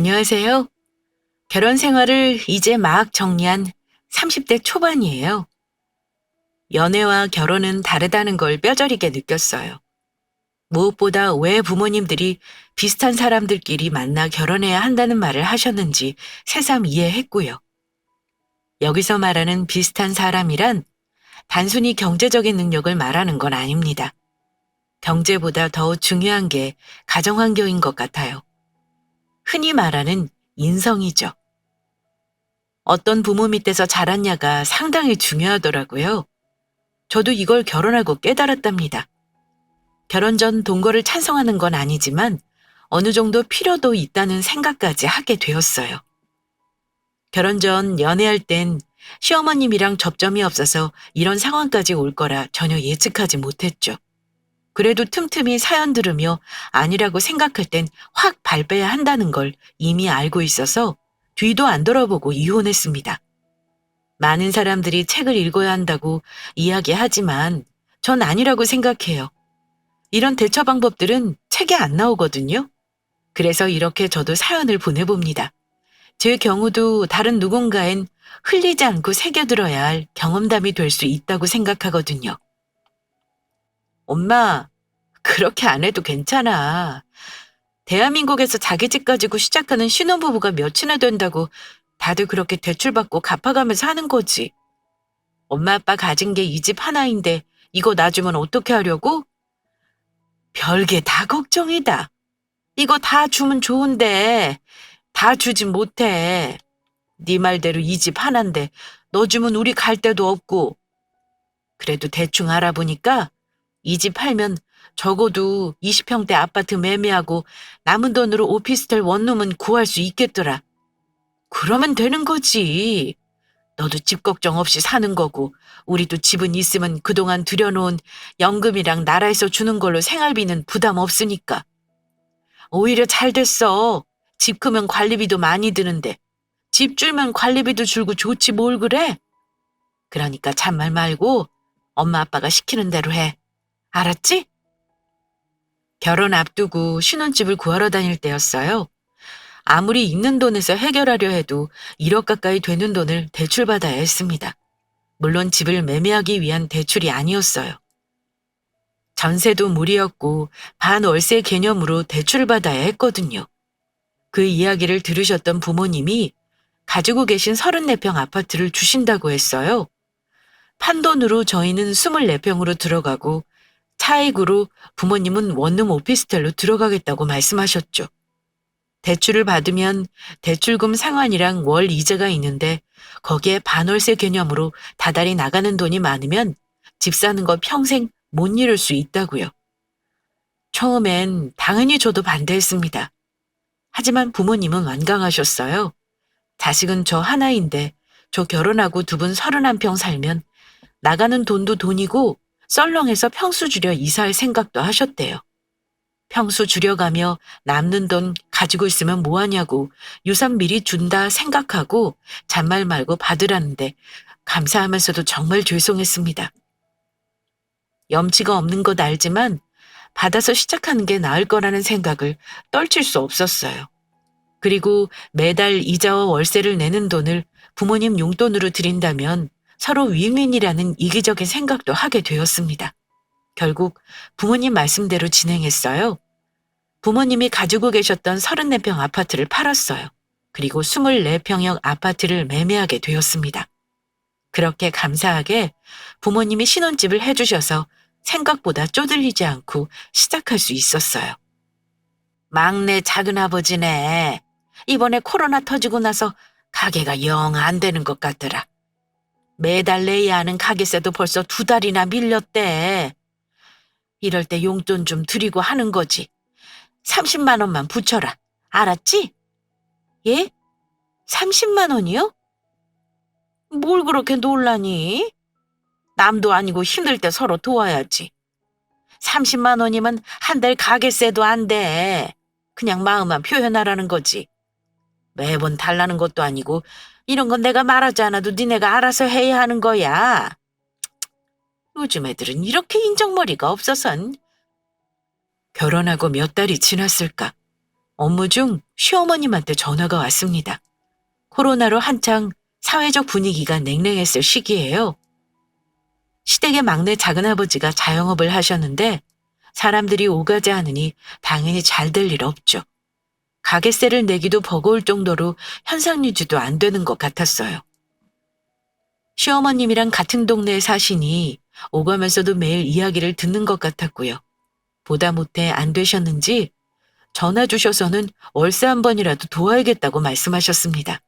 안녕하세요. 결혼 생활을 이제 막 정리한 30대 초반이에요. 연애와 결혼은 다르다는 걸 뼈저리게 느꼈어요. 무엇보다 왜 부모님들이 비슷한 사람들끼리 만나 결혼해야 한다는 말을 하셨는지 새삼 이해했고요. 여기서 말하는 비슷한 사람이란 단순히 경제적인 능력을 말하는 건 아닙니다. 경제보다 더 중요한 게 가정환경인 것 같아요. 흔히 말하는 인성이죠. 어떤 부모 밑에서 자랐냐가 상당히 중요하더라고요. 저도 이걸 결혼하고 깨달았답니다. 결혼 전 동거를 찬성하는 건 아니지만 어느 정도 필요도 있다는 생각까지 하게 되었어요. 결혼 전 연애할 땐 시어머님이랑 접점이 없어서 이런 상황까지 올 거라 전혀 예측하지 못했죠. 그래도 틈틈이 사연 들으며 아니라고 생각할 땐 확 발 빼야 한다는 걸 이미 알고 있어서 뒤도 안 돌아보고 이혼했습니다. 많은 사람들이 책을 읽어야 한다고 이야기하지만 전 아니라고 생각해요. 이런 대처 방법들은 책에 안 나오거든요. 그래서 이렇게 저도 사연을 보내봅니다. 제 경우도 다른 누군가엔 흘리지 않고 새겨들어야 할 경험담이 될 수 있다고 생각하거든요. 엄마, 그렇게 안 해도 괜찮아. 대한민국에서 자기 집 가지고 시작하는 신혼부부가 몇이나 된다고 다들 그렇게 대출받고 갚아가면서 하는 거지. 엄마 아빠 가진 게 이 집 하나인데 이거 놔주면 어떻게 하려고? 별게 다 걱정이다. 이거 다 주면 좋은데 다 주진 못해. 네 말대로 이 집 하나인데 너 주면 우리 갈 데도 없고. 그래도 대충 알아보니까 이 집 팔면 적어도 20평대 아파트 매매하고 남은 돈으로 오피스텔 원룸은 구할 수 있겠더라. 그러면 되는 거지. 너도 집 걱정 없이 사는 거고 우리도 집은 있으면 그동안 들여놓은 연금이랑 나라에서 주는 걸로 생활비는 부담 없으니까. 오히려 잘 됐어. 집 크면 관리비도 많이 드는데 집 줄면 관리비도 줄고 좋지 뭘 그래? 그러니까 잔말 말고 엄마 아빠가 시키는 대로 해. 알았지? 결혼 앞두고 신혼집을 구하러 다닐 때였어요. 아무리 있는 돈에서 해결하려 해도 1억 가까이 되는 돈을 대출받아야 했습니다. 물론 집을 매매하기 위한 대출이 아니었어요. 전세도 무리였고 반월세 개념으로 대출을 받아야 했거든요. 그 이야기를 들으셨던 부모님이 가지고 계신 34평 아파트를 주신다고 했어요. 판돈으로 저희는 24평으로 들어가고 차익으로 부모님은 원룸 오피스텔로 들어가겠다고 말씀하셨죠. 대출을 받으면 대출금 상환이랑 월 이자가 있는데 거기에 반월세 개념으로 다달이 나가는 돈이 많으면 집 사는 거 평생 못 이룰 수 있다고요. 처음엔 당연히 저도 반대했습니다. 하지만 부모님은 완강하셨어요. 자식은 저 하나인데 저 결혼하고 두 분 31평 살면 나가는 돈도 돈이고 썰렁해서 평수 줄여 이사할 생각도 하셨대요. 평수 줄여가며 남는 돈 가지고 있으면 뭐하냐고 유산 미리 준다 생각하고 잔말 말고 받으라는데 감사하면서도 정말 죄송했습니다. 염치가 없는 것 알지만 받아서 시작하는 게 나을 거라는 생각을 떨칠 수 없었어요. 그리고 매달 이자와 월세를 내는 돈을 부모님 용돈으로 드린다면 서로 윈윈이라는 이기적인 생각도 하게 되었습니다. 결국 부모님 말씀대로 진행했어요. 부모님이 가지고 계셨던 34평 아파트를 팔았어요. 그리고 24평형 아파트를 매매하게 되었습니다. 그렇게 감사하게 부모님이 신혼집을 해주셔서 생각보다 쪼들리지 않고 시작할 수 있었어요. 막내 작은아버지네. 이번에 코로나 터지고 나서 가게가 영 안 되는 것 같더라. 매달 내야 하는 가게세도 벌써 2달이나 밀렸대. 이럴 때 용돈 좀 드리고 하는 거지. 30만 원만 붙여라. 알았지? 예? 30만 원이요? 뭘 그렇게 놀라니? 남도 아니고 힘들 때 서로 도와야지. 30만 원이면 한 달 가게세도 안 돼. 그냥 마음만 표현하라는 거지. 매번 달라는 것도 아니고 이런 건 내가 말하지 않아도 니네가 알아서 해야 하는 거야. 요즘 애들은 이렇게 인정머리가 없어선. 결혼하고 몇 달이 지났을까? 업무 중 시어머님한테 전화가 왔습니다. 코로나로 한창 사회적 분위기가 냉랭했을 시기예요. 시댁의 막내 작은아버지가 자영업을 하셨는데 사람들이 오가지 않으니 당연히 잘 될 일 없죠. 가게세를 내기도 버거울 정도로 현상 유지도 안 되는 것 같았어요. 시어머님이랑 같은 동네에 사시니 오가면서도 매일 이야기를 듣는 것 같았고요. 보다 못해 안 되셨는지 전화 주셔서는 월세 한 번이라도 도와야겠다고 말씀하셨습니다.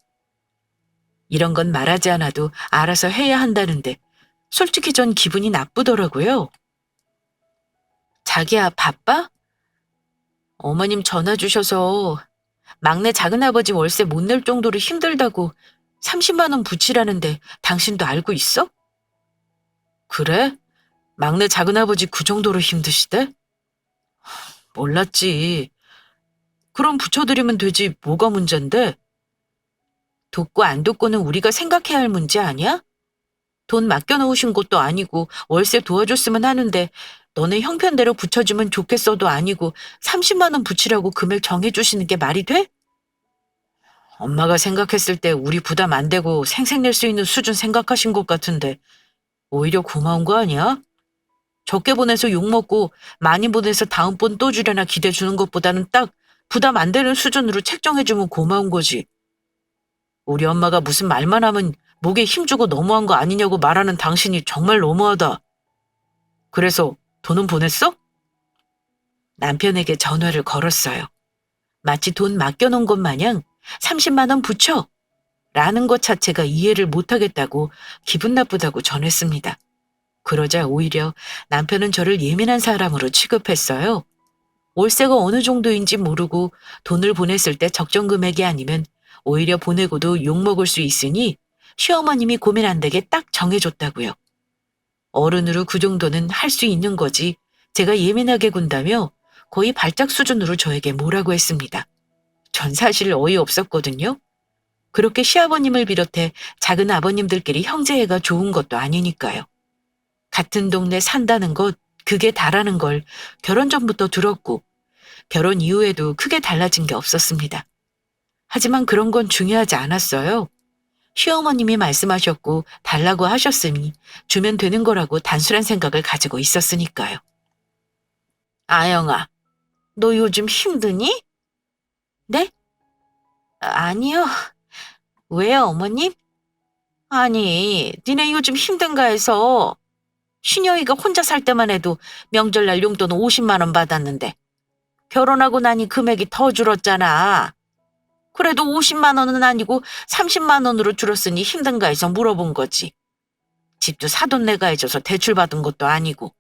이런 건 말하지 않아도 알아서 해야 한다는데 솔직히 전 기분이 나쁘더라고요. 자기야, 바빠? 어머님 전화 주셔서 막내 작은아버지 월세 못 낼 정도로 힘들다고 30만 원 붙이라는데 당신도 알고 있어? 그래? 막내 작은아버지 그 정도로 힘드시대? 몰랐지. 그럼 붙여드리면 되지 뭐가 문젠데? 돕고 안 돕고는 우리가 생각해야 할 문제 아니야? 돈 맡겨놓으신 것도 아니고 월세 도와줬으면 하는데 너네 형편대로 붙여주면 좋겠어도 아니고 30만 원 붙이라고 금액 정해주시는 게 말이 돼? 엄마가 생각했을 때 우리 부담 안 되고 생색 낼 수 있는 수준 생각하신 것 같은데 오히려 고마운 거 아니야? 적게 보내서 욕먹고 많이 보내서 다음번 또 주려나 기대 주는 것보다는 딱 부담 안 되는 수준으로 책정해주면 고마운 거지. 우리 엄마가 무슨 말만 하면 목에 힘주고 너무한 거 아니냐고 말하는 당신이 정말 너무하다. 그래서 돈은 보냈어? 남편에게 전화를 걸었어요. 마치 돈 맡겨놓은 것 마냥 30만 원 붙여! 라는 것 자체가 이해를 못하겠다고 기분 나쁘다고 전했습니다. 그러자 오히려 남편은 저를 예민한 사람으로 취급했어요. 월세가 어느 정도인지 모르고 돈을 보냈을 때 적정 금액이 아니면 오히려 보내고도 욕먹을 수 있으니 시어머님이 고민 안 되게 딱 정해줬다고요. 어른으로 그 정도는 할 수 있는 거지 제가 예민하게 군다며 거의 발작 수준으로 저에게 뭐라고 했습니다. 전 사실 어이없었거든요. 그렇게 시아버님을 비롯해 작은 아버님들끼리 형제애가 좋은 것도 아니니까요. 같은 동네 산다는 것, 그게 다라는 걸 결혼 전부터 들었고 결혼 이후에도 크게 달라진 게 없었습니다. 하지만 그런 건 중요하지 않았어요. 시어머님이 말씀하셨고 달라고 하셨으니 주면 되는 거라고 단순한 생각을 가지고 있었으니까요. 아영아, 너 요즘 힘드니? 네? 아니요. 왜요, 어머님? 아니, 니네 요즘 힘든가 해서 신영이가 혼자 살 때만 해도 명절날 용돈 50만 원 받았는데 결혼하고 나니 금액이 더 줄었잖아. 그래도 50만 원은 아니고 30만 원으로 줄었으니 힘든가 해서 물어본 거지. 집도 사돈 내가 해줘서 대출 받은 것도 아니고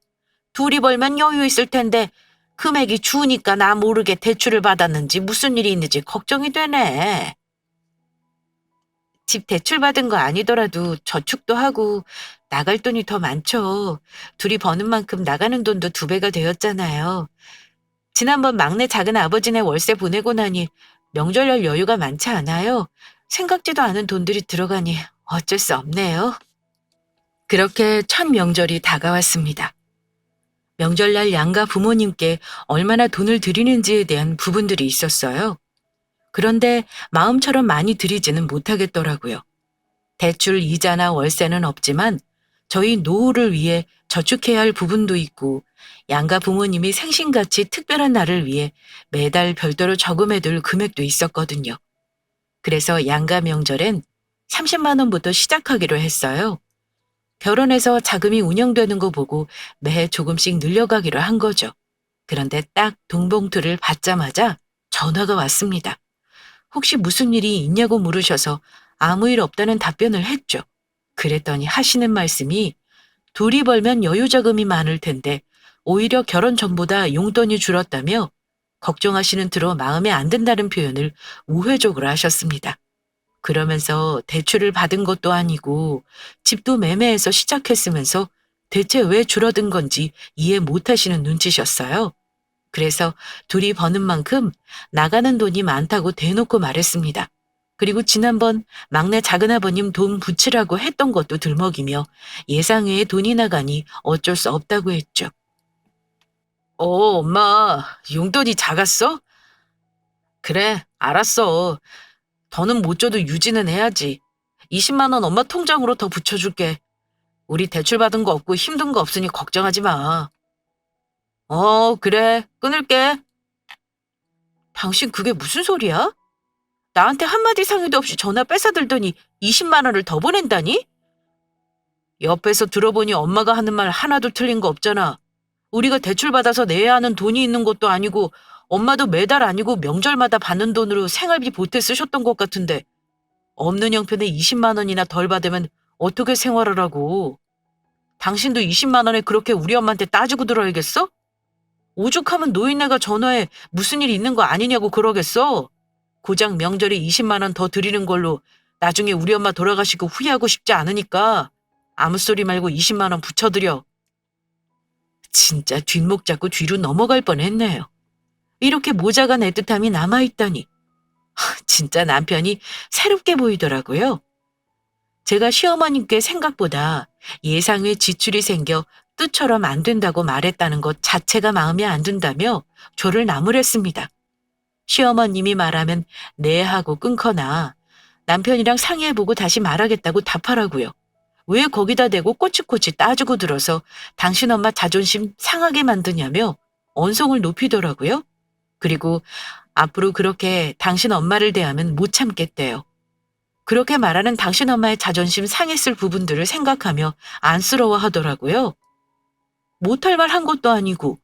둘이 벌면 여유 있을 텐데 금액이 주니까 나 모르게 대출을 받았는지 무슨 일이 있는지 걱정이 되네. 집 대출 받은 거 아니더라도 저축도 하고 나갈 돈이 더 많죠. 둘이 버는 만큼 나가는 돈도 2배가 되었잖아요. 지난번 막내 작은 아버지네 월세 보내고 나니 명절날 여유가 많지 않아요. 생각지도 않은 돈들이 들어가니 어쩔 수 없네요. 그렇게 첫 명절이 다가왔습니다. 명절날 양가 부모님께 얼마나 돈을 드리는지에 대한 부분들이 있었어요. 그런데 마음처럼 많이 드리지는 못하겠더라고요. 대출 이자나 월세는 없지만 저희 노후를 위해 저축해야 할 부분도 있고 양가 부모님이 생신같이 특별한 날을 위해 매달 별도로 저금해둘 금액도 있었거든요. 그래서 양가 명절엔 30만 원부터 시작하기로 했어요. 결혼해서 자금이 운영되는 거 보고 매해 조금씩 늘려가기로 한 거죠. 그런데 딱 돈봉투를 받자마자 전화가 왔습니다. 혹시 무슨 일이 있냐고 물으셔서 아무 일 없다는 답변을 했죠. 그랬더니 하시는 말씀이 둘이 벌면 여유자금이 많을 텐데 오히려 결혼 전보다 용돈이 줄었다며 걱정하시는 들어 마음에 안 든다는 표현을 우회적으로 하셨습니다. 그러면서 대출을 받은 것도 아니고 집도 매매해서 시작했으면서 대체 왜 줄어든 건지 이해 못하시는 눈치셨어요. 그래서 둘이 버는 만큼 나가는 돈이 많다고 대놓고 말했습니다. 그리고 지난번 막내 작은아버님 돈 붙이라고 했던 것도 들먹이며 예상 외에 돈이 나가니 어쩔 수 없다고 했죠. 엄마, 용돈이 작았어? 그래, 알았어. 더는 못 줘도 유지는 해야지. 20만 원 엄마 통장으로 더 붙여줄게. 우리 대출 받은 거 없고 힘든 거 없으니 걱정하지 마. 그래. 끊을게. 당신 그게 무슨 소리야? 나한테 한마디 상의도 없이 전화 뺏어들더니 20만 원을 더 보낸다니? 옆에서 들어보니 엄마가 하는 말 하나도 틀린 거 없잖아. 우리가 대출 받아서 내야 하는 돈이 있는 것도 아니고 엄마도 매달 아니고 명절마다 받는 돈으로 생활비 보태 쓰셨던 것 같은데 없는 형편에 20만 원이나 덜 받으면 어떻게 생활을 하고. 당신도 20만 원에 그렇게 우리 엄마한테 따지고 들어야겠어? 오죽하면 노인네가 전화해 무슨 일 있는 거 아니냐고 그러겠어. 고작 명절에 20만 원 더 드리는 걸로 나중에 우리 엄마 돌아가시고 후회하고 싶지 않으니까 아무 소리 말고 20만 원 붙여드려. 진짜 뒷목 잡고 뒤로 넘어갈 뻔했네요. 이렇게 모자간 애틋함이 남아있다니. 진짜 남편이 새롭게 보이더라고요. 제가 시어머님께 생각보다 예상 외 지출이 생겨 뜻처럼 안 된다고 말했다는 것 자체가 마음에 안 든다며 저를 나무랬습니다. 시어머님이 말하면 네 하고 끊거나 남편이랑 상의해보고 다시 말하겠다고 답하라고요. 왜 거기다 대고 꼬치꼬치 따지고 들어서 당신 엄마 자존심 상하게 만드냐며 언성을 높이더라고요. 그리고 앞으로 그렇게 당신 엄마를 대하면 못 참겠대요. 그렇게 말하는 당신 엄마의 자존심 상했을 부분들을 생각하며 안쓰러워 하더라고요. 못할 말 한 것도 아니고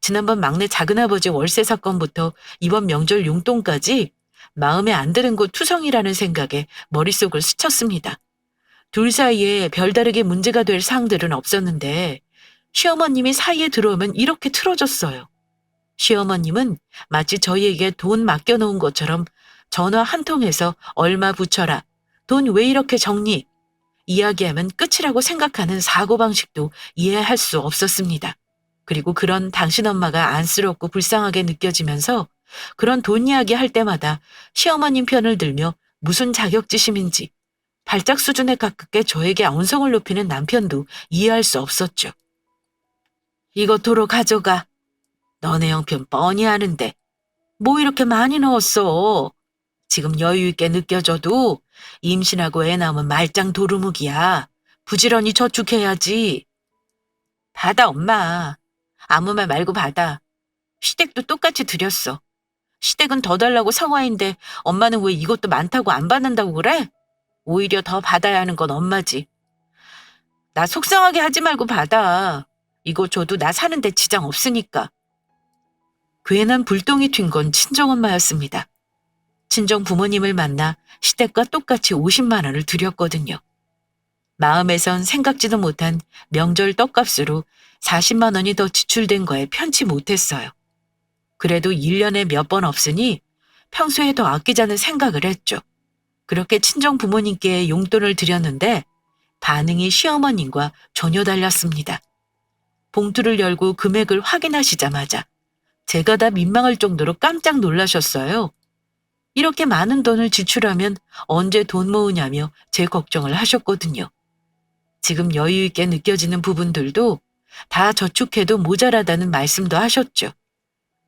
지난번 막내 작은아버지 월세 사건부터 이번 명절 용돈까지 마음에 안 드는 것 투성이라는 생각에 머릿속을 스쳤습니다. 둘 사이에 별다르게 문제가 될 사항들은 없었는데 시어머님이 사이에 들어오면 이렇게 틀어졌어요. 시어머님은 마치 저희에게 돈 맡겨놓은 것처럼 전화 한 통에서 얼마 붙여라, 돈 왜 이렇게 적니? 이야기하면 끝이라고 생각하는 사고방식도 이해할 수 없었습니다. 그리고 그런 당신 엄마가 안쓰럽고 불쌍하게 느껴지면서 그런 돈 이야기 할 때마다 시어머님 편을 들며 무슨 자격지심인지 발작 수준에 가깝게 저에게 언성을 높이는 남편도 이해할 수 없었죠. 이거 도로 가져가. 너네 형편 뻔히 아는데 뭐 이렇게 많이 넣었어. 지금 여유 있게 느껴져도 임신하고 애 낳으면 말짱 도루묵이야. 부지런히 저축해야지. 받아 엄마. 아무 말 말고 받아. 시댁도 똑같이 드렸어. 시댁은 더 달라고 상화인데 엄마는 왜 이것도 많다고 안 받는다고 그래? 오히려 더 받아야 하는 건 엄마지. 나 속상하게 하지 말고 받아. 이거 줘도 나 사는데 지장 없으니까. 괜한 불똥이 튄 건 친정엄마였습니다. 친정 부모님을 만나 시댁과 똑같이 50만 원을 드렸거든요. 마음에선 생각지도 못한 명절 떡값으로 40만 원이 더 지출된 거에 편치 못했어요. 그래도 1년에 몇 번 없으니 평소에 더 아끼자는 생각을 했죠. 그렇게 친정 부모님께 용돈을 드렸는데 반응이 시어머님과 전혀 달랐습니다. 봉투를 열고 금액을 확인하시자마자 제가 다 민망할 정도로 깜짝 놀라셨어요. 이렇게 많은 돈을 지출하면 언제 돈 모으냐며 제 걱정을 하셨거든요. 지금 여유 있게 느껴지는 부분들도 다 저축해도 모자라다는 말씀도 하셨죠.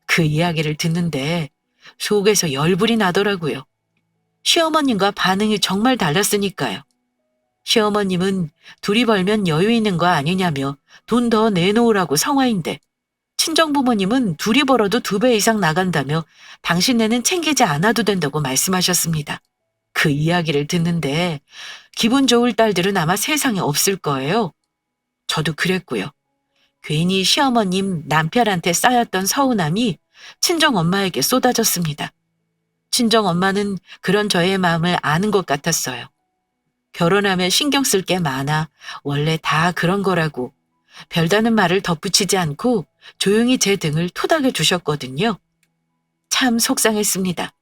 그 이야기를 듣는데 속에서 열불이 나더라고요. 시어머님과 반응이 정말 달랐으니까요. 시어머님은 둘이 벌면 여유 있는 거 아니냐며 돈 더 내놓으라고 성화인데 친정부모님은 둘이 벌어도 2배 이상 나간다며 당신네는 챙기지 않아도 된다고 말씀하셨습니다. 그 이야기를 듣는데 기분 좋을 딸들은 아마 세상에 없을 거예요. 저도 그랬고요. 괜히 시어머님 남편한테 쌓였던 서운함이 친정엄마에게 쏟아졌습니다. 친정엄마는 그런 저의 마음을 아는 것 같았어요. 결혼하면 신경 쓸 게 많아 원래 다 그런 거라고 별다른 말을 덧붙이지 않고 조용히 제 등을 토닥여 주셨거든요. 참 속상했습니다.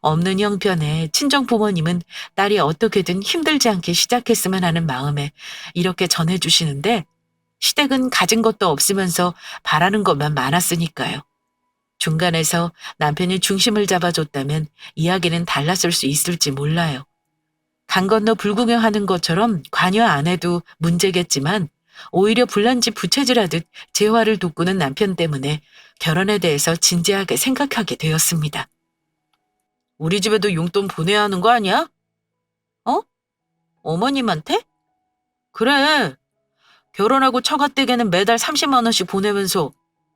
없는 형편에 친정 부모님은 딸이 어떻게든 힘들지 않게 시작했으면 하는 마음에 이렇게 전해주시는데 시댁은 가진 것도 없으면서 바라는 것만 많았으니까요. 중간에서 남편이 중심을 잡아줬다면 이야기는 달랐을 수 있을지 몰라요. 강 건너 불구경하는 것처럼 관여 안 해도 문제겠지만 오히려 불난지 부채질하듯 제 화를 돋구는 남편 때문에 결혼에 대해서 진지하게 생각하게 되었습니다. 우리 집에도 용돈 보내야 하는 거 아니야? 어? 어머님한테? 그래. 결혼하고 처가댁에는 매달 30만 원씩 보내면서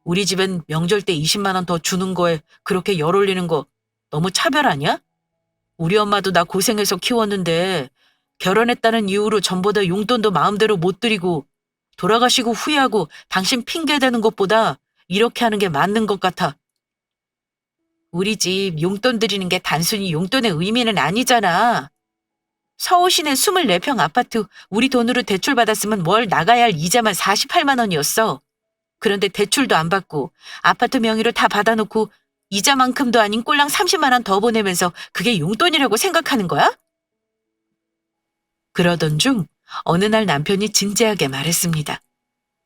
우리 집엔 명절 때 20만 원 더 주는 거에 그렇게 열 올리는 거 너무 차별 아니야? 우리 엄마도 나 고생해서 키웠는데 결혼했다는 이유로 전보다 용돈도 마음대로 못 드리고 돌아가시고 후회하고 당신 핑계 대는 것보다 이렇게 하는 게 맞는 것 같아. 우리 집 용돈 드리는 게 단순히 용돈의 의미는 아니잖아. 서울 시내 24평 아파트 우리 돈으로 대출받았으면 월 나가야 할 이자만 48만 원이었어. 그런데 대출도 안 받고 아파트 명의로 다 받아놓고 이자만큼도 아닌 꼴랑 30만 원 더 보내면서 그게 용돈이라고 생각하는 거야? 그러던 중 어느 날 남편이 진지하게 말했습니다.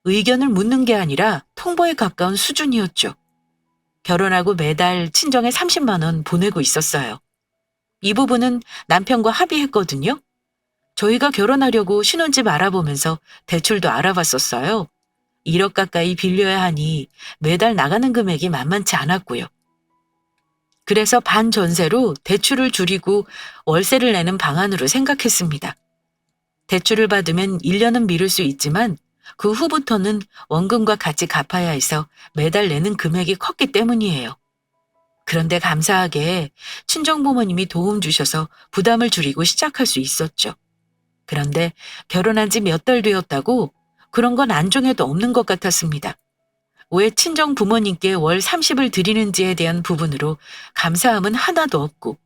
의견을 묻는 게 아니라 통보에 가까운 수준이었죠. 결혼하고 매달 친정에 30만 원 보내고 있었어요. 이 부분은 남편과 합의했거든요. 저희가 결혼하려고 신혼집 알아보면서 대출도 알아봤었어요. 1억 가까이 빌려야 하니 매달 나가는 금액이 만만치 않았고요. 그래서 반전세로 대출을 줄이고 월세를 내는 방안으로 생각했습니다. 대출을 받으면 1년은 미룰 수 있지만 그 후부터는 원금과 같이 갚아야 해서 매달 내는 금액이 컸기 때문이에요. 그런데 감사하게 친정부모님이 도움 주셔서 부담을 줄이고 시작할 수 있었죠. 그런데 결혼한 지 몇 달 되었다고 그런 건 안중에도 없는 것 같았습니다. 왜 친정 부모님께 월 30을 드리는지에 대한 부분으로 감사함은 하나도 없고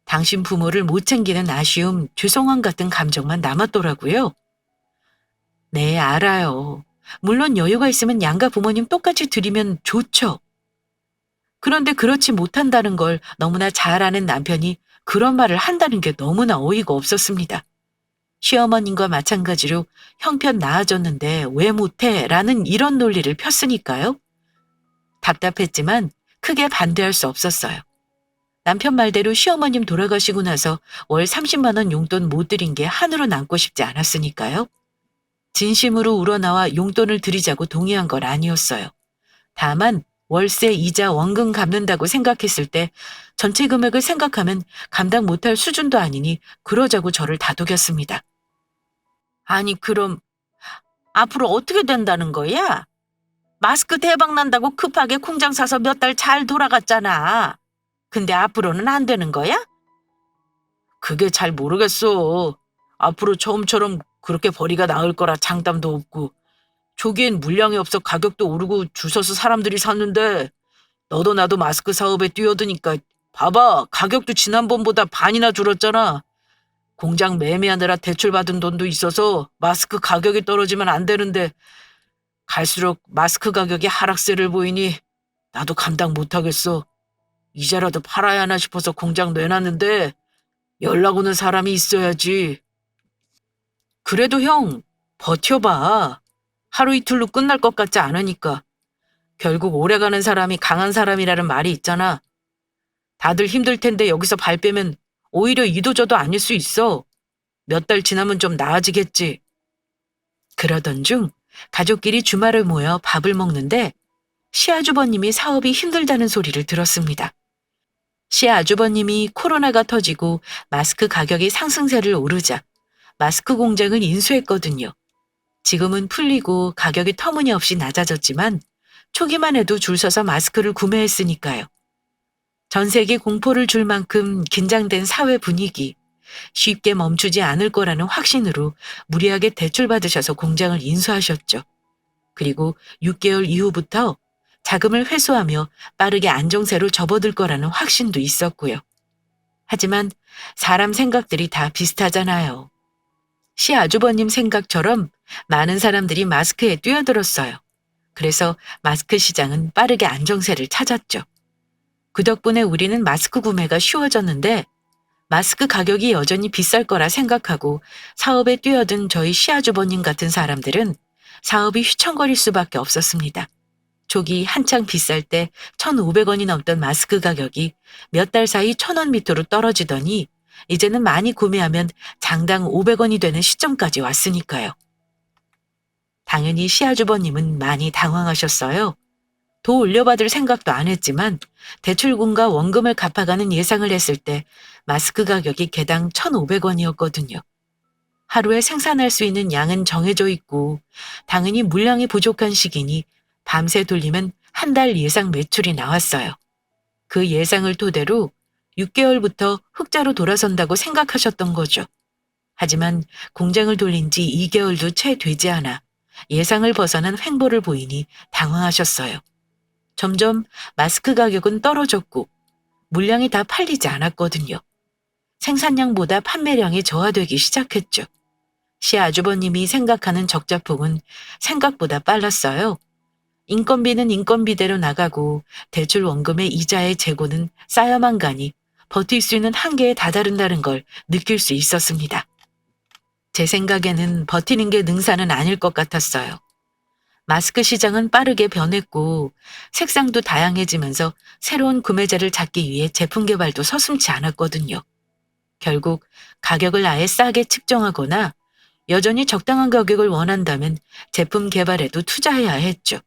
당신 부모를 못 챙기는 아쉬움, 죄송함 같은 감정만 남았더라고요. 네, 알아요. 물론 여유가 있으면 양가 부모님 똑같이 드리면 좋죠. 그런데 그렇지 못한다는 걸 너무나 잘 아는 남편이 그런 말을 한다는 게 너무나 어이가 없었습니다. 시어머님과 마찬가지로 형편 나아졌는데 왜 못해? 라는 이런 논리를 폈으니까요. 답답했지만 크게 반대할 수 없었어요. 남편 말대로 시어머님 돌아가시고 나서 월 30만 원 용돈 못 드린 게 한으로 남고 싶지 않았으니까요. 진심으로 우러나와 용돈을 드리자고 동의한 건 아니었어요. 다만 월세, 이자, 원금 갚는다고 생각했을 때 전체 금액을 생각하면 감당 못할 수준도 아니니 그러자고 저를 다독였습니다. 아니 그럼 앞으로 어떻게 된다는 거야? 마스크 대박 난다고 급하게 공장 사서 몇 달 잘 돌아갔잖아. 근데 앞으로는 안 되는 거야? 그게 잘 모르겠어. 앞으로 처음처럼 그렇게 벌이가 나을 거라 장담도 없고 초기엔 물량이 없어 가격도 오르고 줄 서서 사람들이 샀는데 너도 나도 마스크 사업에 뛰어드니까 봐봐 가격도 지난번보다 반이나 줄었잖아. 공장 매매하느라 대출받은 돈도 있어서 마스크 가격이 떨어지면 안 되는데 갈수록 마스크 가격이 하락세를 보이니 나도 감당 못하겠어. 이제라도 팔아야 하나 싶어서 공장 내놨는데 연락 오는 사람이 있어야지. 그래도 형, 버텨봐. 하루 이틀로 끝날 것 같지 않으니까. 결국 오래가는 사람이 강한 사람이라는 말이 있잖아. 다들 힘들 텐데 여기서 발 빼면 오히려 이도저도 아닐 수 있어. 몇 달 지나면 좀 나아지겠지. 그러던 중 가족끼리 주말을 모여 밥을 먹는데 시아주버님이 사업이 힘들다는 소리를 들었습니다. 시아주버님이 코로나가 터지고 마스크 가격이 상승세를 오르자 마스크 공장을 인수했거든요. 지금은 풀리고 가격이 터무니없이 낮아졌지만 초기만 해도 줄 서서 마스크를 구매했으니까요. 전 세계 공포를 줄 만큼 긴장된 사회 분위기, 쉽게 멈추지 않을 거라는 확신으로 무리하게 대출받으셔서 공장을 인수하셨죠. 그리고 6개월 이후부터 자금을 회수하며 빠르게 안정세로 접어들 거라는 확신도 있었고요. 하지만 사람 생각들이 다 비슷하잖아요. 시아주버님 생각처럼 많은 사람들이 마스크에 뛰어들었어요. 그래서 마스크 시장은 빠르게 안정세를 찾았죠. 그 덕분에 우리는 마스크 구매가 쉬워졌는데 마스크 가격이 여전히 비쌀 거라 생각하고 사업에 뛰어든 저희 시아주버님 같은 사람들은 사업이 휘청거릴 수밖에 없었습니다. 초기 한창 비쌀 때 1,500원이 넘던 마스크 가격이 몇 달 사이 1,000원 밑으로 떨어지더니 이제는 많이 구매하면 장당 500원이 되는 시점까지 왔으니까요. 당연히 시아주버님은 많이 당황하셨어요. 더 올려받을 생각도 안 했지만 대출금과 원금을 갚아가는 예상을 했을 때 마스크 가격이 개당 1,500원이었거든요. 하루에 생산할 수 있는 양은 정해져 있고 당연히 물량이 부족한 시기니 밤새 돌리면 한 달 예상 매출이 나왔어요. 그 예상을 토대로 6개월부터 흑자로 돌아선다고 생각하셨던 거죠. 하지만 공장을 돌린 지 2개월도 채 되지 않아 예상을 벗어난 횡보를 보이니 당황하셨어요. 점점 마스크 가격은 떨어졌고 물량이 다 팔리지 않았거든요. 생산량보다 판매량이 저하되기 시작했죠. 시아주버님이 생각하는 적자폭은 생각보다 빨랐어요. 인건비는 인건비대로 나가고 대출 원금의 이자의 재고는 쌓여만 가니 버틸 수 있는 한계에 다다른다는 걸 느낄 수 있었습니다. 제 생각에는 버티는 게 능사는 아닐 것 같았어요. 마스크 시장은 빠르게 변했고 색상도 다양해지면서 새로운 구매자를 찾기 위해 제품 개발도 서슴지 않았거든요. 결국 가격을 아예 싸게 측정하거나 여전히 적당한 가격을 원한다면 제품 개발에도 투자해야 했죠.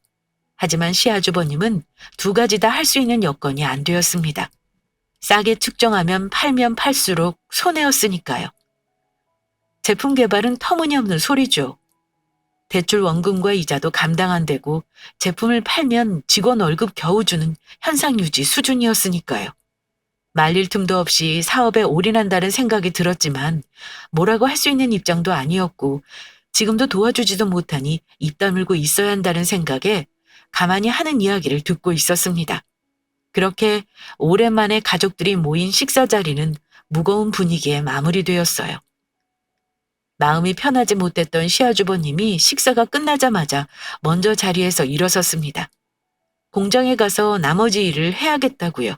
하지만 시아주버님은 두 가지 다 할 수 있는 여건이 안 되었습니다. 싸게 측정하면 팔면 팔수록 손해였으니까요. 제품 개발은 터무니없는 소리죠. 대출 원금과 이자도 감당 안 되고 제품을 팔면 직원 월급 겨우 주는 현상 유지 수준이었으니까요. 말릴 틈도 없이 사업에 올인한다는 생각이 들었지만 뭐라고 할 수 있는 입장도 아니었고 지금도 도와주지도 못하니 입 다물고 있어야 한다는 생각에 가만히 하는 이야기를 듣고 있었습니다. 그렇게 오랜만에 가족들이 모인 식사 자리는 무거운 분위기에 마무리되었어요. 마음이 편하지 못했던 시아주버님이 식사가 끝나자마자 먼저 자리에서 일어섰습니다. 공장에 가서 나머지 일을 해야겠다고요.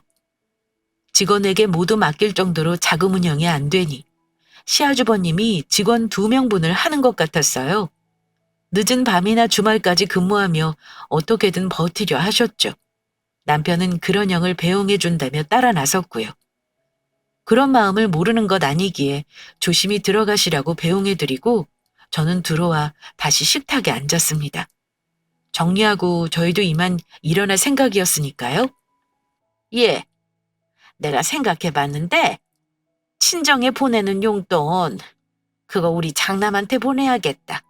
직원에게 모두 맡길 정도로 자금 운영이 안 되니 시아주버님이 직원 2명분을 하는 것 같았어요. 늦은 밤이나 주말까지 근무하며 어떻게든 버티려 하셨죠. 남편은 그런 형을 배웅해 준다며 따라 나섰고요. 그런 마음을 모르는 것 아니기에 조심히 들어가시라고 배웅해드리고 저는 들어와 다시 식탁에 앉았습니다. 정리하고 저희도 이만 일어날 생각이었으니까요. 예, 내가 생각해봤는데 친정에 보내는 용돈 그거 우리 장남한테 보내야겠다.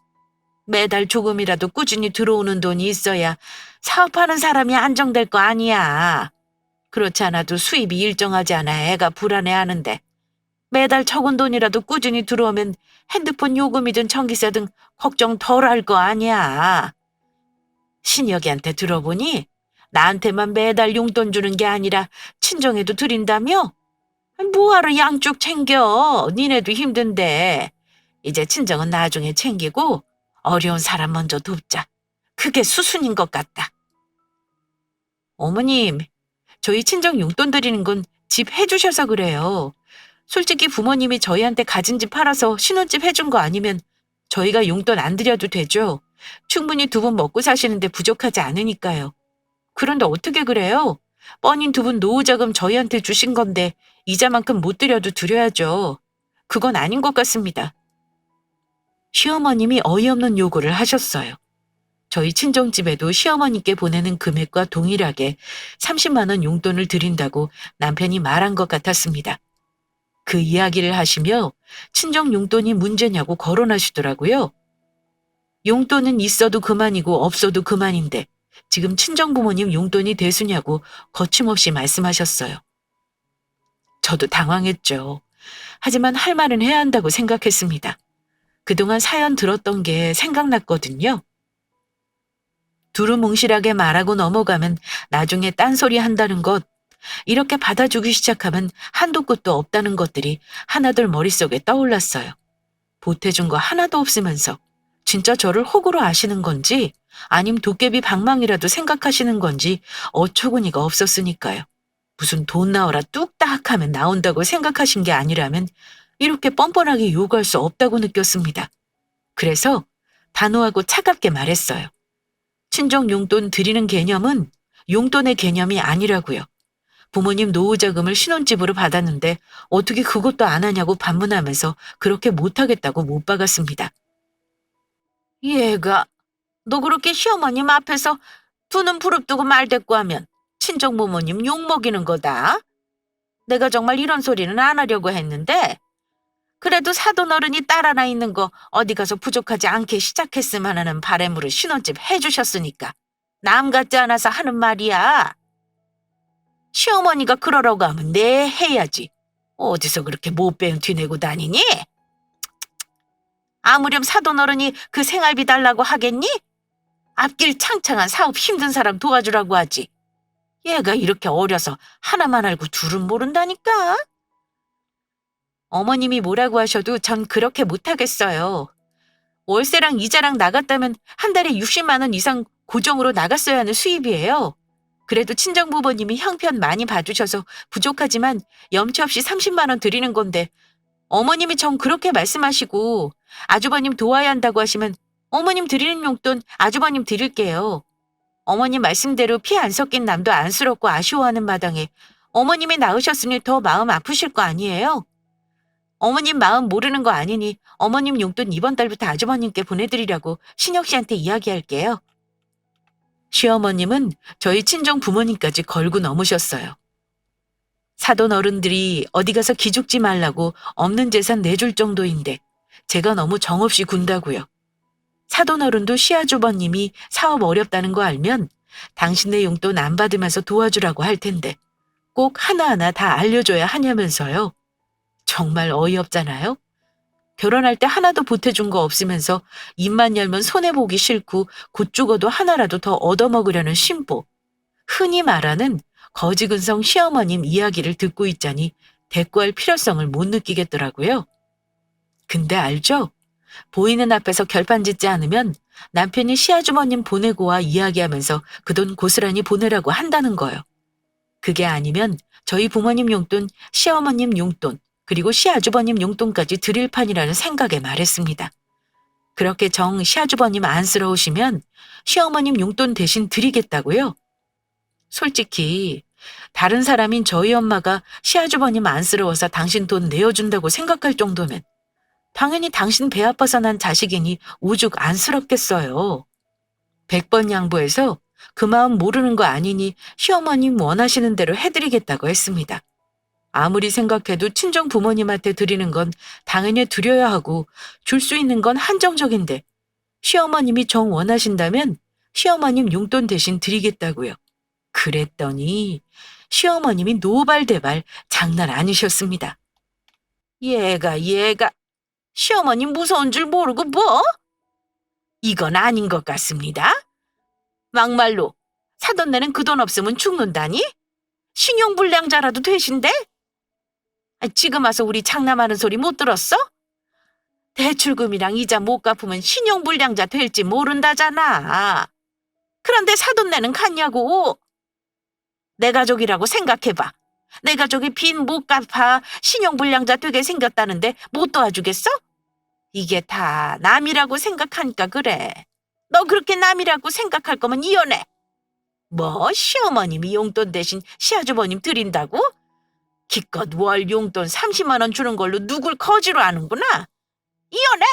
매달 조금이라도 꾸준히 들어오는 돈이 있어야 사업하는 사람이 안정될 거 아니야. 그렇지 않아도 수입이 일정하지 않아 애가 불안해하는데 매달 적은 돈이라도 꾸준히 들어오면 핸드폰 요금이든 전기세 등 걱정 덜 할 거 아니야. 신혁이한테 들어보니 나한테만 매달 용돈 주는 게 아니라 친정에도 드린다며? 뭐하러 양쪽 챙겨? 니네도 힘든데. 이제 친정은 나중에 챙기고 어려운 사람 먼저 돕자. 그게 수순인 것 같다. 어머님, 저희 친정 용돈 드리는 건 집 해주셔서 그래요. 솔직히 부모님이 저희한테 가진 집 팔아서 신혼집 해준 거 아니면 저희가 용돈 안 드려도 되죠. 충분히 2분 먹고 사시는데 부족하지 않으니까요. 그런데 어떻게 그래요? 뻔히 2분 노후자금 저희한테 주신 건데 이자만큼 못 드려도 드려야죠. 그건 아닌 것 같습니다. 시어머님이 어이없는 요구를 하셨어요. 저희 친정집에도 시어머니께 보내는 금액과 동일하게 30만 원 용돈을 드린다고 남편이 말한 것 같았습니다. 그 이야기를 하시며 친정 용돈이 문제냐고 거론하시더라고요. 용돈은 있어도 그만이고 없어도 그만인데 지금 친정 부모님 용돈이 대수냐고 거침없이 말씀하셨어요. 저도 당황했죠. 하지만 할 말은 해야 한다고 생각했습니다. 그동안 사연 들었던 게 생각났거든요. 두루뭉실하게 말하고 넘어가면 나중에 딴소리 한다는 것, 이렇게 받아주기 시작하면 한도 끝도 없다는 것들이 하나둘 머릿속에 떠올랐어요. 보태준 거 하나도 없으면서 진짜 저를 호구로 아시는 건지 아님 도깨비 방망이라도 생각하시는 건지 어처구니가 없었으니까요. 무슨 돈 나오라 뚝딱 하면 나온다고 생각하신 게 아니라면 이렇게 뻔뻔하게 요구할 수 없다고 느꼈습니다. 그래서 단호하고 차갑게 말했어요. 친정 용돈 드리는 개념은 용돈의 개념이 아니라고요. 부모님 노후자금을 신혼집으로 받았는데 어떻게 그것도 안 하냐고 반문하면서 그렇게 못하겠다고 못 박았습니다. 얘가 너 그렇게 시어머님 앞에서 두 눈 부릅뜨고 말대꾸 하면 친정 부모님 욕먹이는 거다. 내가 정말 이런 소리는 안 하려고 했는데 그래도 사돈 어른이 딸 하나 있는 거 어디 가서 부족하지 않게 시작했으면 하는 바람으로 신혼집 해주셨으니까 남 같지 않아서 하는 말이야. 시어머니가 그러라고 하면 네 해야지. 어디서 그렇게 못배운 뒤내고 다니니? 아무렴 사돈 어른이 그 생활비 달라고 하겠니? 앞길 창창한 사업 힘든 사람 도와주라고 하지. 얘가 이렇게 어려서 하나만 알고 둘은 모른다니까. 어머님이 뭐라고 하셔도 전 그렇게 못하겠어요. 월세랑 이자랑 나갔다면 한 달에 60만 원 이상 고정으로 나갔어야 하는 수입이에요. 그래도 친정부모님이 형편 많이 봐주셔서 부족하지만 염치 없이 30만 원 드리는 건데 어머님이 전 그렇게 말씀하시고 아주버님 도와야 한다고 하시면 어머님 드리는 용돈 아주버님 드릴게요. 어머님 말씀대로 피 안 섞인 남도 안쓰럽고 아쉬워하는 마당에 어머님이 낳으셨으니 더 마음 아프실 거 아니에요? 어머님 마음 모르는 거 아니니 어머님 용돈 이번 달부터 아주버님께 보내드리려고 신혁 씨한테 이야기할게요. 시어머님은 저희 친정 부모님까지 걸고 넘으셨어요. 사돈 어른들이 어디 가서 기죽지 말라고 없는 재산 내줄 정도인데 제가 너무 정없이 군다고요. 사돈 어른도 시아주버님이 사업 어렵다는 거 알면 당신네 용돈 안 받으면서 도와주라고 할 텐데 꼭 하나하나 다 알려줘야 하냐면서요. 정말 어이없잖아요. 결혼할 때 하나도 보태준 거 없으면서 입만 열면 손해보기 싫고 곧 죽어도 하나라도 더 얻어먹으려는 신보. 흔히 말하는 거지근성 시어머님 이야기를 듣고 있자니 대꾸할 필요성을 못 느끼겠더라고요. 근데 알죠? 보이는 앞에서 결판 짓지 않으면 남편이 시아주머님 보내고 와 이야기하면서 그 돈 고스란히 보내라고 한다는 거요. 그게 아니면 저희 부모님 용돈, 시어머님 용돈, 그리고 시아주버님 용돈까지 드릴 판이라는 생각에 말했습니다. 그렇게 정 시아주버님 안쓰러우시면 시어머님 용돈 대신 드리겠다고요? 솔직히 다른 사람인 저희 엄마가 시아주버님 안쓰러워서 당신 돈 내어준다고 생각할 정도면 당연히 당신 배 아파서 난 자식이니 오죽 안쓰럽겠어요. 100번 양보해서 그 마음 모르는 거 아니니 시어머님 원하시는 대로 해드리겠다고 했습니다. 아무리 생각해도 친정 부모님한테 드리는 건 당연히 드려야 하고 줄 수 있는 건 한정적인데 시어머님이 정 원하신다면 시어머님 용돈 대신 드리겠다고요. 그랬더니 시어머님이 노발대발 장난 아니셨습니다. 얘가 시어머님 무서운 줄 모르고 뭐? 이건 아닌 것 같습니다. 막말로 사돈네는 그 돈 없으면 죽는다니? 신용불량자라도 되신데? 지금 와서 우리 장남하는 소리 못 들었어? 대출금이랑 이자 못 갚으면 신용불량자 될지 모른다잖아. 그런데 사돈네는 갔냐고. 내 가족이라고 생각해봐. 내 가족이 빚 못 갚아 신용불량자 되게 생겼다는데 못 도와주겠어? 이게 다 남이라고 생각하니까 그래. 너 그렇게 남이라고 생각할 거면 이혼해. 뭐 시어머님이 용돈 대신 시아주버님 드린다고? 기껏 월 용돈 30만 원 주는 걸로 누굴 거지로 아는구나. 이혼해.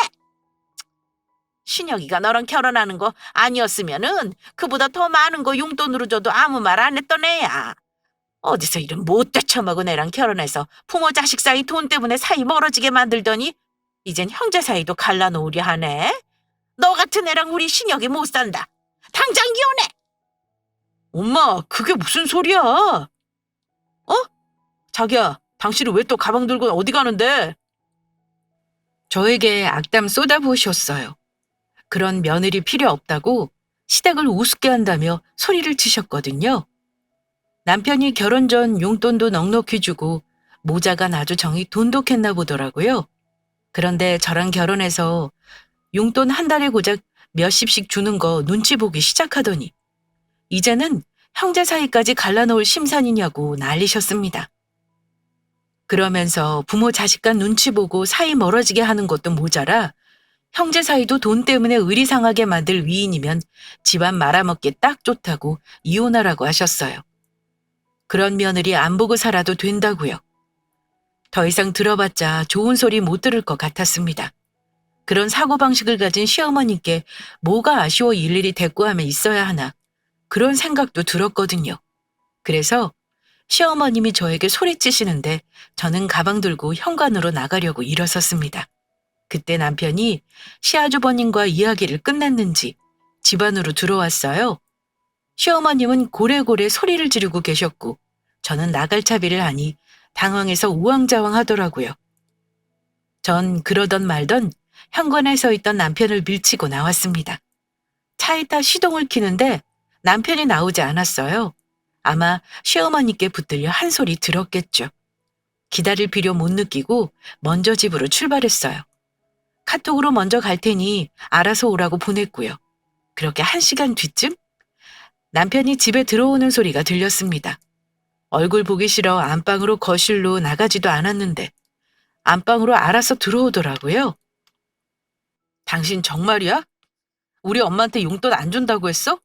신혁이가 너랑 결혼하는 거 아니었으면은 그보다 더 많은 거 용돈으로 줘도 아무 말 안 했던 애야. 어디서 이런 못돼 처먹은 애랑 결혼해서 부모 자식 사이 돈 때문에 사이 멀어지게 만들더니 이젠 형제 사이도 갈라놓으려 하네. 너 같은 애랑 우리 신혁이 못 산다. 당장 이혼해. 엄마, 그게 무슨 소리야? 어? 자기야, 당신은 왜 또 가방 들고 어디 가는데? 저에게 악담 쏟아부으셨어요. 그런 며느리 필요 없다고 시댁을 우습게 한다며 소리를 치셨거든요. 남편이 결혼 전 용돈도 넉넉히 주고 모자가 아주 정이 돈독했나 보더라고요. 그런데 저랑 결혼해서 용돈 한 달에 고작 몇십씩 주는 거 눈치 보기 시작하더니 이제는 형제 사이까지 갈라놓을 심산이냐고 난리셨습니다. 그러면서 부모 자식 간 눈치 보고 사이 멀어지게 하는 것도 모자라 형제 사이도 돈 때문에 의리 상하게 만들 위인이면 집안 말아먹기 딱 좋다고 이혼하라고 하셨어요. 그런 며느리 안 보고 살아도 된다고요. 더 이상 들어봤자 좋은 소리 못 들을 것 같았습니다. 그런 사고방식을 가진 시어머님께 뭐가 아쉬워 일일이 대꾸하며 있어야 하나 그런 생각도 들었거든요. 그래서 시어머님이 저에게 소리치시는데 저는 가방 들고 현관으로 나가려고 일어섰습니다. 그때 남편이 시아주버님과 이야기를 끝냈는지 집 안으로 들어왔어요. 시어머님은 고래고래 소리를 지르고 계셨고 저는 나갈 차비를 하니 당황해서 우왕좌왕 하더라고요. 전 그러던 말던 현관에 서 있던 남편을 밀치고 나왔습니다. 차에 타 시동을 켜는데 남편이 나오지 않았어요. 아마 시어머니께 붙들려 한 소리 들었겠죠. 기다릴 필요 못 느끼고 먼저 집으로 출발했어요. 카톡으로 먼저 갈 테니 알아서 오라고 보냈고요. 그렇게 1시간 뒤쯤 남편이 집에 들어오는 소리가 들렸습니다. 얼굴 보기 싫어 안방으로 거실로 나가지도 않았는데 안방으로 알아서 들어오더라고요. 당신 정말이야? 우리 엄마한테 용돈 안 준다고 했어?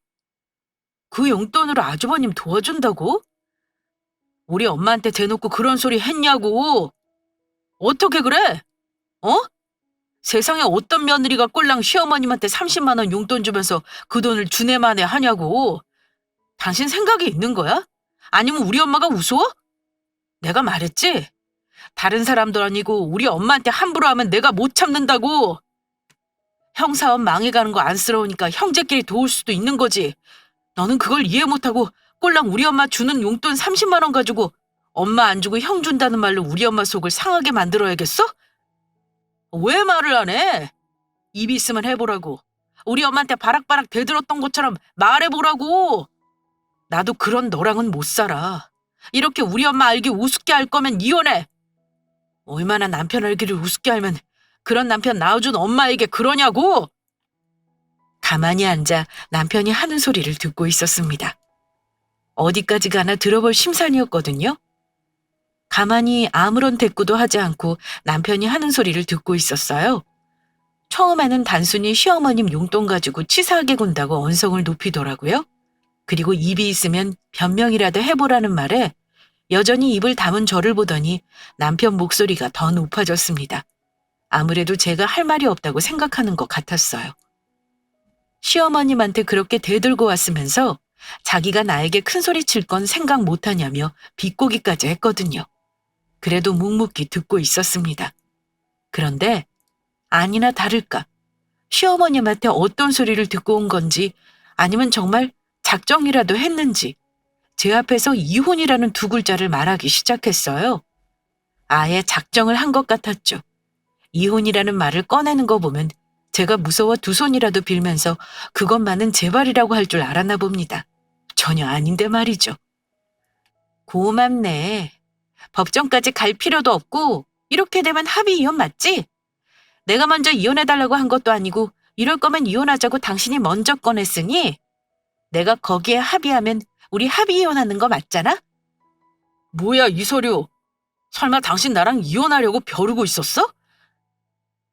그 용돈으로 아주버님 도와준다고? 우리 엄마한테 대놓고 그런 소리 했냐고. 어떻게 그래? 어? 세상에 어떤 며느리가 꼴랑 시어머님한테 30만 원 용돈 주면서 그 돈을 주네 마네 하냐고. 당신 생각이 있는 거야? 아니면 우리 엄마가 우스워? 내가 말했지? 다른 사람도 아니고 우리 엄마한테 함부로 하면 내가 못 참는다고. 형사업 망해가는 거 안쓰러우니까 형제끼리 도울 수도 있는 거지. 너는 그걸 이해 못하고 꼴랑 우리 엄마 주는 용돈 30만 원 가지고 엄마 안 주고 형 준다는 말로 우리 엄마 속을 상하게 만들어야겠어? 왜 말을 안 해? 입 있으면 해보라고. 우리 엄마한테 바락바락 대들었던 것처럼 말해보라고. 나도 그런 너랑은 못 살아. 이렇게 우리 엄마 알기 우습게 할 거면 이혼해. 얼마나 남편 알기를 우습게 알면 그런 남편 낳아준 엄마에게 그러냐고. 가만히 앉아 남편이 하는 소리를 듣고 있었습니다. 어디까지 가나 들어볼 심산이었거든요. 가만히 아무런 대꾸도 하지 않고 남편이 하는 소리를 듣고 있었어요. 처음에는 단순히 시어머님 용돈 가지고 치사하게 군다고 언성을 높이더라고요. 그리고 입이 있으면 변명이라도 해보라는 말에 여전히 입을 다문 저를 보더니 남편 목소리가 더 높아졌습니다. 아무래도 제가 할 말이 없다고 생각하는 것 같았어요. 시어머님한테 그렇게 대들고 왔으면서 자기가 나에게 큰 소리 칠 건 생각 못하냐며 비꼬기까지 했거든요. 그래도 묵묵히 듣고 있었습니다. 그런데 아니나 다를까 시어머님한테 어떤 소리를 듣고 온 건지 아니면 정말 작정이라도 했는지 제 앞에서 이혼이라는 두 글자를 말하기 시작했어요. 아예 작정을 한 것 같았죠. 이혼이라는 말을 꺼내는 거 보면 제가 무서워 두 손이라도 빌면서 그것만은 제발이라고 할 줄 알았나 봅니다. 전혀 아닌데 말이죠. 고맙네. 법정까지 갈 필요도 없고 이렇게 되면 합의 이혼 맞지? 내가 먼저 이혼해달라고 한 것도 아니고 이럴 거면 이혼하자고 당신이 먼저 꺼냈으니 내가 거기에 합의하면 우리 합의 이혼하는 거 맞잖아? 뭐야 이 서류. 설마 당신 나랑 이혼하려고 벼르고 있었어?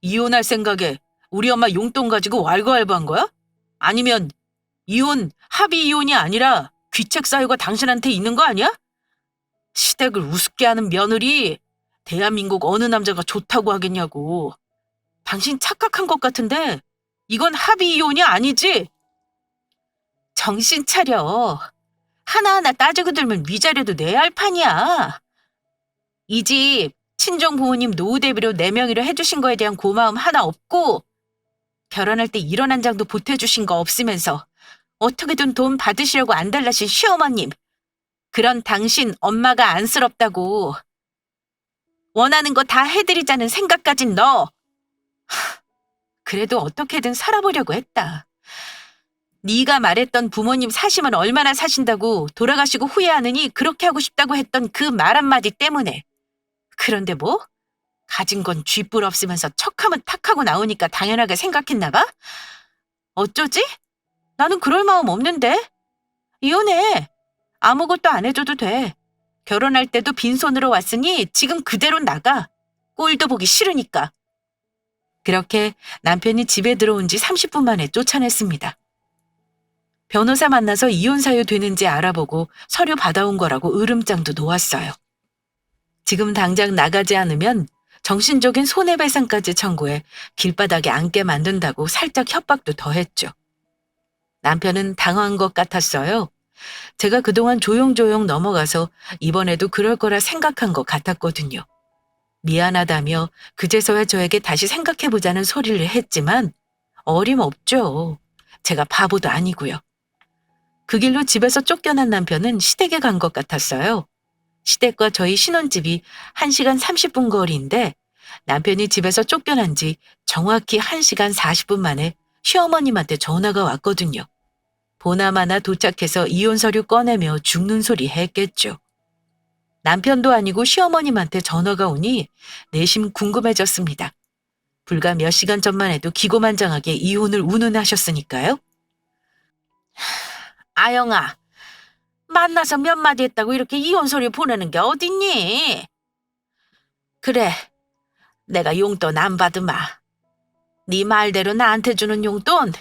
이혼할 생각에 우리 엄마 용돈 가지고 왈가왈부한 거야? 아니면 이혼, 합의 이혼이 아니라 귀책 사유가 당신한테 있는 거 아니야? 시댁을 우습게 하는 며느리, 대한민국 어느 남자가 좋다고 하겠냐고. 당신 착각한 것 같은데 이건 합의 이혼이 아니지? 정신 차려. 하나하나 따지고 들면 위자료도 내야 할 판이야. 이 집 친정 부모님 노후 대비로 4명이로 해주신 거에 대한 고마움 하나 없고 결혼할 때 1원 한 장도 보태주신 거 없으면서 어떻게든 돈 받으시려고 안달나신 시어머님. 그런 당신 엄마가 안쓰럽다고 원하는 거 다 해드리자는 생각까진 너. 그래도 어떻게든 살아보려고 했다. 네가 말했던 부모님 사시면 얼마나 사신다고 돌아가시고 후회하느니 그렇게 하고 싶다고 했던 그 말 한마디 때문에. 그런데 뭐? 가진 건 쥐뿔 없으면서 척하면 탁하고 나오니까 당연하게 생각했나 봐? 어쩌지? 나는 그럴 마음 없는데. 이혼해. 아무것도 안 해줘도 돼. 결혼할 때도 빈손으로 왔으니 지금 그대로 나가. 꼴도 보기 싫으니까. 그렇게 남편이 집에 들어온 지 30분 만에 쫓아냈습니다. 변호사 만나서 이혼 사유 되는지 알아보고 서류 받아온 거라고 으름장도 놓았어요. 지금 당장 나가지 않으면 정신적인 손해배상까지 청구해 길바닥에 앉게 만든다고 살짝 협박도 더했죠. 남편은 당황한 것 같았어요. 제가 그동안 조용조용 넘어가서 이번에도 그럴 거라 생각한 것 같았거든요. 미안하다며 그제서야 저에게 다시 생각해보자는 소리를 했지만 어림없죠. 제가 바보도 아니고요. 그 길로 집에서 쫓겨난 남편은 시댁에 간 것 같았어요. 시댁과 저희 신혼집이 1시간 30분 거리인데 남편이 집에서 쫓겨난 지 정확히 1시간 40분 만에 시어머님한테 전화가 왔거든요. 보나마나 도착해서 이혼 서류 꺼내며 죽는 소리 했겠죠. 남편도 아니고 시어머님한테 전화가 오니 내심 궁금해졌습니다. 불과 몇 시간 전만 해도 기고만장하게 이혼을 운운하셨으니까요. 아영아, 만나서 몇 마디 했다고 이렇게 이혼 소리 보내는 게 어딨니? 그래, 내가 용돈 안 받으마. 네 말대로 나한테 주는 용돈,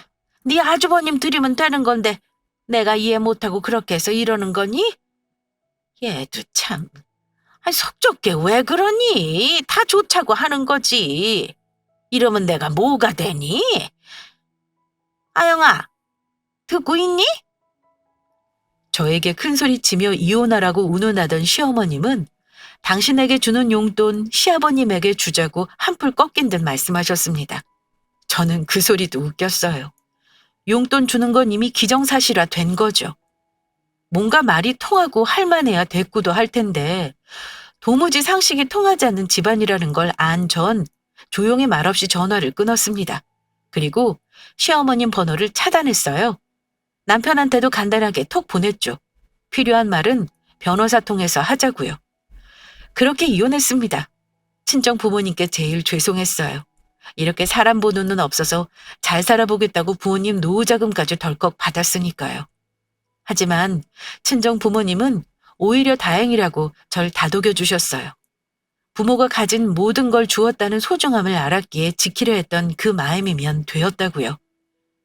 네 아주버님 드리면 되는 건데 내가 이해 못하고 그렇게 해서 이러는 거니? 얘도 참, 아니, 속 좁게 왜 그러니? 다 좋자고 하는 거지. 이러면 내가 뭐가 되니? 아영아, 듣고 있니? 저에게 큰소리치며 이혼하라고 운운하던 시어머님은 당신에게 주는 용돈 시아버님에게 주자고 한풀 꺾인 듯 말씀하셨습니다. 저는 그 소리도 웃겼어요. 용돈 주는 건 이미 기정사실화 된 거죠. 뭔가 말이 통하고 할만해야 대꾸도 할 텐데 도무지 상식이 통하지 않는 집안이라는 걸 안 전 조용히 말없이 전화를 끊었습니다. 그리고 시어머님 번호를 차단했어요. 남편한테도 간단하게 톡 보냈죠. 필요한 말은 변호사 통해서 하자고요. 그렇게 이혼했습니다. 친정 부모님께 제일 죄송했어요. 이렇게 사람 보는 눈 없어서 잘 살아보겠다고 부모님 노후자금까지 덜컥 받았으니까요. 하지만 친정 부모님은 오히려 다행이라고 절 다독여 주셨어요. 부모가 가진 모든 걸 주었다는 소중함을 알았기에 지키려 했던 그 마음이면 되었다고요.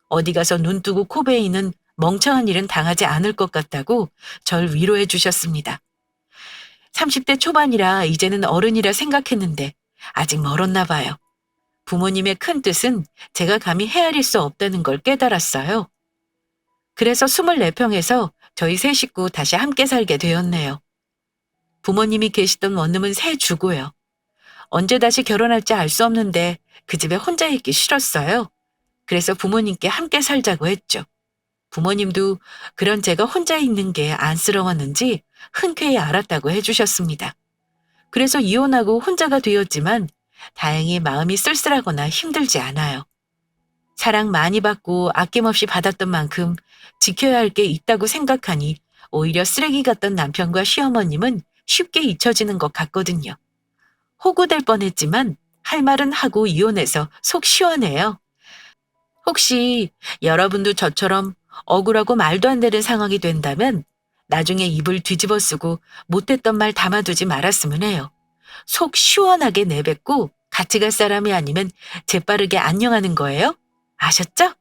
어디 가서 눈 뜨고 코 베이는 멍청한 일은 당하지 않을 것 같다고 절 위로해 주셨습니다. 30대 초반이라 이제는 어른이라 생각했는데 아직 멀었나 봐요. 부모님의 큰 뜻은 제가 감히 헤아릴 수 없다는 걸 깨달았어요. 그래서 24평에서 저희 세 식구 다시 함께 살게 되었네요. 부모님이 계시던 원룸은 새 주고요. 언제 다시 결혼할지 알 수 없는데 그 집에 혼자 있기 싫었어요. 그래서 부모님께 함께 살자고 했죠. 부모님도 그런 제가 혼자 있는 게 안쓰러웠는지 흔쾌히 알았다고 해주셨습니다. 그래서 이혼하고 혼자가 되었지만 다행히 마음이 쓸쓸하거나 힘들지 않아요. 사랑 많이 받고 아낌없이 받았던 만큼 지켜야 할 게 있다고 생각하니 오히려 쓰레기 같던 남편과 시어머님은 쉽게 잊혀지는 것 같거든요. 호구될 뻔했지만 할 말은 하고 이혼해서 속 시원해요. 혹시 여러분도 저처럼 억울하고 말도 안 되는 상황이 된다면 나중에 입을 뒤집어 쓰고 못했던 말 담아두지 말았으면 해요. 속 시원하게 내뱉고 같이 갈 사람이 아니면 재빠르게 안녕하는 거예요. 아셨죠?